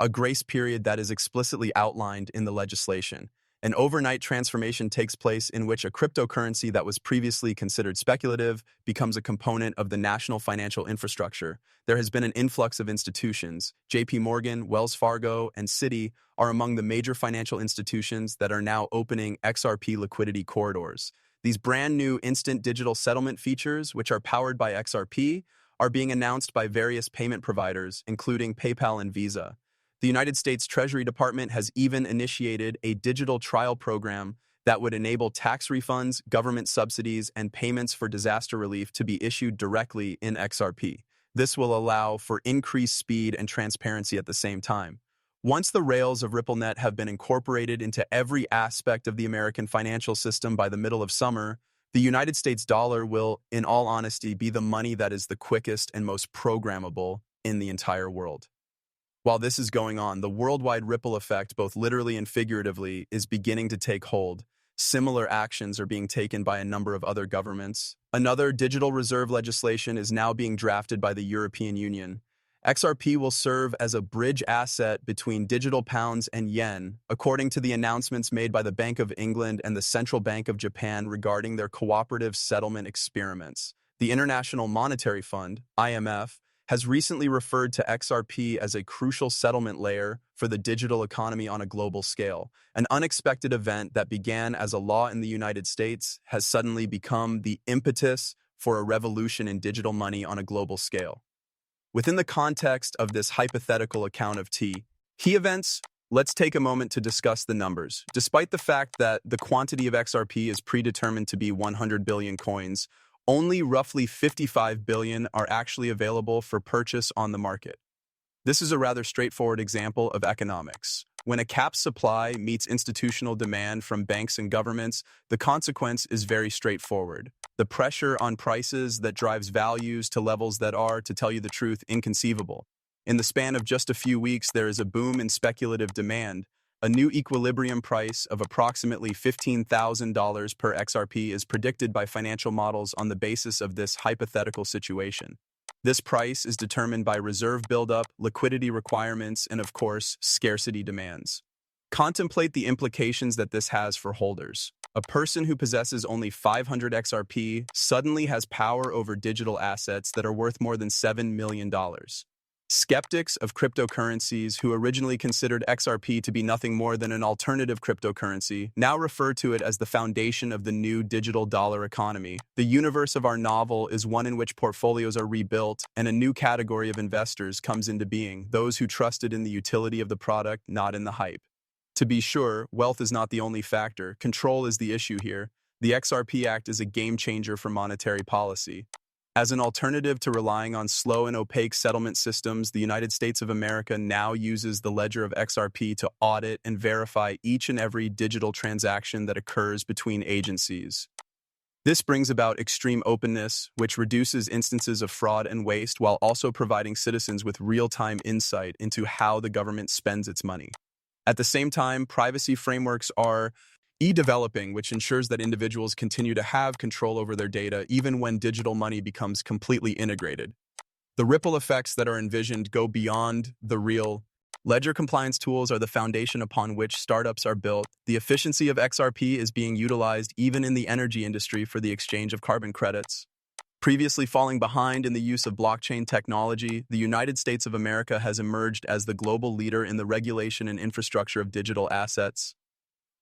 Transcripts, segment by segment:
a grace period that is explicitly outlined in the legislation. An overnight transformation takes place in which a cryptocurrency that was previously considered speculative becomes a component of the national financial infrastructure. There has been an influx of institutions. JP Morgan, Wells Fargo, and Citi are among the major financial institutions that are now opening XRP liquidity corridors. These brand new instant digital settlement features, which are powered by XRP, are being announced by various payment providers, including PayPal and Visa. The United States Treasury Department has even initiated a digital trial program that would enable tax refunds, government subsidies, and payments for disaster relief to be issued directly in XRP. This will allow for increased speed and transparency at the same time. Once the rails of RippleNet have been incorporated into every aspect of the American financial system by the middle of summer, the United States dollar will, in all honesty, be the money that is the quickest and most programmable in the entire world. While this is going on, the worldwide ripple effect, both literally and figuratively, is beginning to take hold. Similar actions are being taken by a number of other governments. Another digital reserve legislation is now being drafted by the European Union. XRP will serve as a bridge asset between digital pounds and yen, according to the announcements made by the Bank of England and the Central Bank of Japan regarding their cooperative settlement experiments. The International Monetary Fund, IMF, has recently referred to XRP as a crucial settlement layer for the digital economy on a global scale. An unexpected event that began as a law in the United States has suddenly become the impetus for a revolution in digital money on a global scale. Within the context of this hypothetical account of key events, let's take a moment to discuss the numbers. Despite the fact that the quantity of XRP is predetermined to be 100 billion coins, only roughly 55 billion are actually available for purchase on the market. This is a rather straightforward example of economics. When a capped supply meets institutional demand from banks and governments, the consequence is very straightforward. The pressure on prices that drives values to levels that are, to tell you the truth, inconceivable. In the span of just a few weeks, there is a boom in speculative demand. A new equilibrium price of approximately $15,000 per XRP is predicted by financial models on the basis of this hypothetical situation. This price is determined by reserve buildup, liquidity requirements, and of course, scarcity demands. Contemplate the implications that this has for holders. A person who possesses only 500 XRP suddenly has power over digital assets that are worth more than $7 million. Skeptics of cryptocurrencies who originally considered XRP to be nothing more than an alternative cryptocurrency now refer to it as the foundation of the new digital dollar economy. The universe of our novel is one in which portfolios are rebuilt and a new category of investors comes into being, those who trusted in the utility of the product, not in the hype. To be sure, wealth is not the only factor. Control is the issue here. The XRP Act is a game changer for monetary policy. As an alternative to relying on slow and opaque settlement systems, the United States of America now uses the ledger of XRP to audit and verify each and every digital transaction that occurs between agencies. This brings about extreme openness, which reduces instances of fraud and waste while also providing citizens with real-time insight into how the government spends its money. At the same time, privacy frameworks are developing, which ensures that individuals continue to have control over their data even when digital money becomes completely integrated. The ripple effects that are envisioned go beyond the real. Ledger compliance tools are the foundation upon which startups are built. The efficiency of XRP is being utilized even in the energy industry for the exchange of carbon credits. Previously falling behind in the use of blockchain technology, the United States of America has emerged as the global leader in the regulation and infrastructure of digital assets.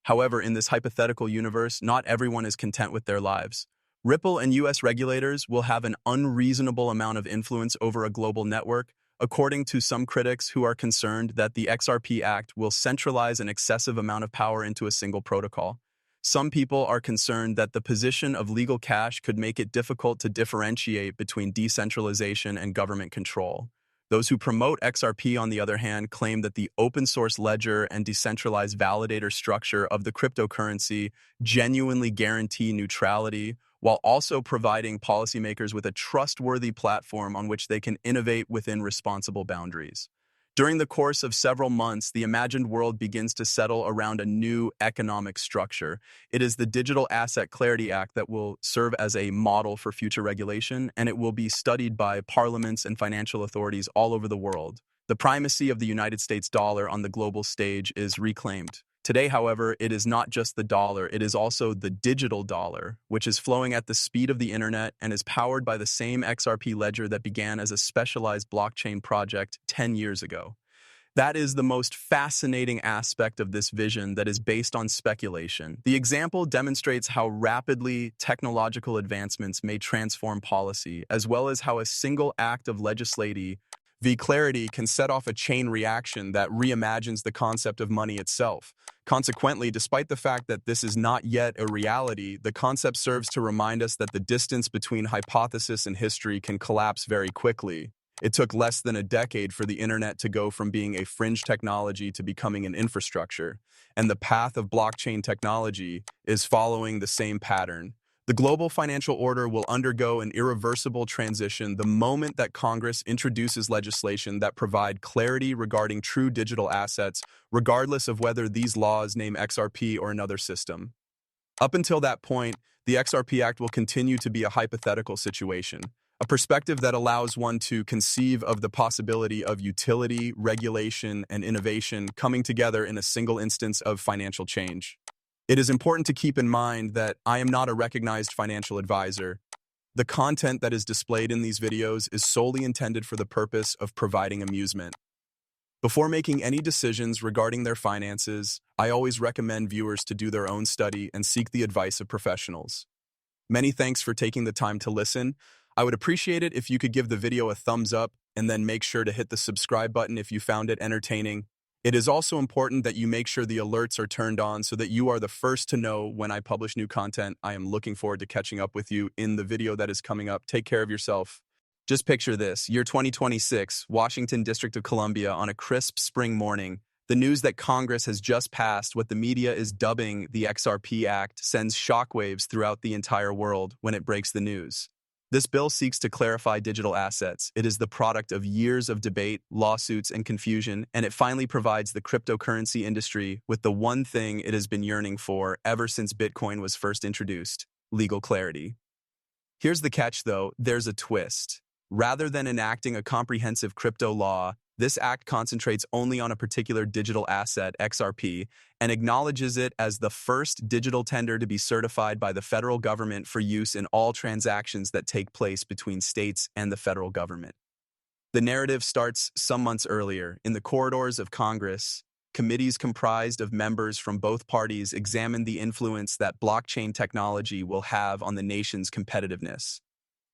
However, in this hypothetical universe, not everyone is content with their lives. Ripple and U.S. regulators will have an unreasonable amount of influence over a global network, according to some critics who are concerned that the XRP Act will centralize an excessive amount of power into a single protocol. Some people are concerned that the position of legal cash could make it difficult to differentiate between decentralization and government control. Those who promote XRP, on the other hand, claim that the open-source ledger and decentralized validator structure of the cryptocurrency genuinely guarantee neutrality, while also providing policymakers with a trustworthy platform on which they can innovate within responsible boundaries. During the course of several months, the imagined world begins to settle around a new economic structure. It is the Digital Asset Clarity Act that will serve as a model for future regulation, and it will be studied by parliaments and financial authorities all over the world. The primacy of the United States dollar on the global stage is reclaimed. Today, however, it is not just the dollar, it is also the digital dollar, which is flowing at the speed of the internet and is powered by the same XRP ledger that began as a specialized blockchain project 10 years ago. That is the most fascinating aspect of this vision that is based on speculation. The example demonstrates how rapidly technological advancements may transform policy, as well as how a single act of legislative clarity can set off a chain reaction that reimagines the concept of money itself. Consequently, despite the fact that this is not yet a reality, the concept serves to remind us that the distance between hypothesis and history can collapse very quickly. It took less than a decade for the internet to go from being a fringe technology to becoming an infrastructure, and the path of blockchain technology is following the same pattern. The global financial order will undergo an irreversible transition the moment that Congress introduces legislation that provide clarity regarding true digital assets, regardless of whether these laws name XRP or another system. Up until that point, the XRP Act will continue to be a hypothetical situation, a perspective that allows one to conceive of the possibility of utility, regulation, and innovation coming together in a single instance of financial change. It is important to keep in mind that I am not a recognized financial advisor. The content that is displayed in these videos is solely intended for the purpose of providing amusement. Before making any decisions regarding their finances, I always recommend viewers to do their own study and seek the advice of professionals. Many thanks for taking the time to listen. I would appreciate it if you could give the video a thumbs up and then make sure to hit the subscribe button if you found it entertaining. It is also important that you make sure the alerts are turned on so that you are the first to know when I publish new content. I am looking forward to catching up with you in the video that is coming up. Take care of yourself. Just picture this, year 2026, Washington, District of Columbia, on a crisp spring morning. The news that Congress has just passed what the media is dubbing the XRP Act sends shockwaves throughout the entire world when it breaks the news. This bill seeks to clarify digital assets. It is the product of years of debate, lawsuits, and confusion, and it finally provides the cryptocurrency industry with the one thing it has been yearning for ever since Bitcoin was first introduced: legal clarity. Here's the catch, though, there's a twist. Rather than enacting a comprehensive crypto law, this act concentrates only on a particular digital asset, XRP, and acknowledges it as the first digital tender to be certified by the federal government for use in all transactions that take place between states and the federal government. The narrative starts some months earlier. In the corridors of Congress, committees comprised of members from both parties examine the influence that blockchain technology will have on the nation's competitiveness.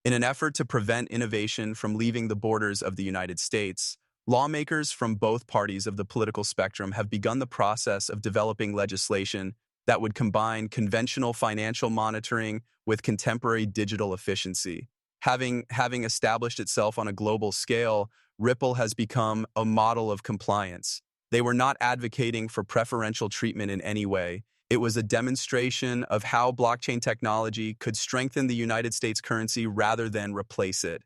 In an effort to prevent innovation from leaving the borders of the United States, lawmakers from both parties of the political spectrum have begun the process of developing legislation that would combine conventional financial monitoring with contemporary digital efficiency. Having established itself on a global scale, Ripple has become a model of compliance. They were not advocating for preferential treatment in any way. It was a demonstration of how blockchain technology could strengthen the United States currency rather than replace it.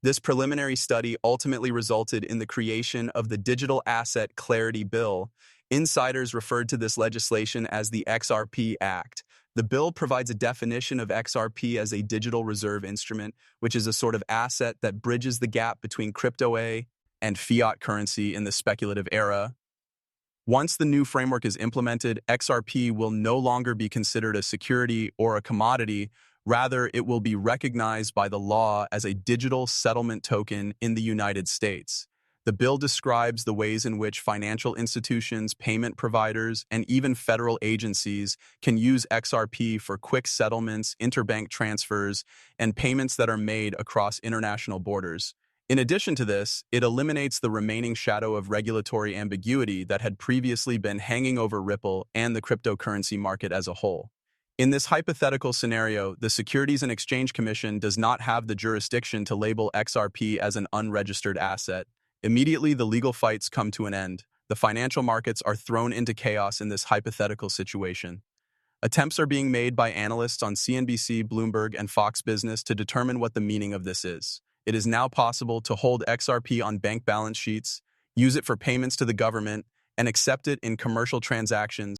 This preliminary study ultimately resulted in the creation of the Digital Asset Clarity Bill. Insiders referred to this legislation as the XRP Act. The bill provides a definition of XRP as a digital reserve instrument, which is a sort of asset that bridges the gap between crypto and fiat currency in the speculative era. Once the new framework is implemented, XRP will no longer be considered a security or a commodity. Rather, it will be recognized by the law as a digital settlement token in the United States. The bill describes the ways in which financial institutions, payment providers, and even federal agencies can use XRP for quick settlements, interbank transfers, and payments that are made across international borders. In addition to this, it eliminates the remaining shadow of regulatory ambiguity that had previously been hanging over Ripple and the cryptocurrency market as a whole. In this hypothetical scenario, the Securities and Exchange Commission does not have the jurisdiction to label XRP as an unregistered asset. Immediately, the legal fights come to an end. The financial markets are thrown into chaos in this hypothetical situation. Attempts are being made by analysts on CNBC, Bloomberg, and Fox Business to determine what the meaning of this is. It is now possible to hold XRP on bank balance sheets, use it for payments to the government, and accept it in commercial transactions.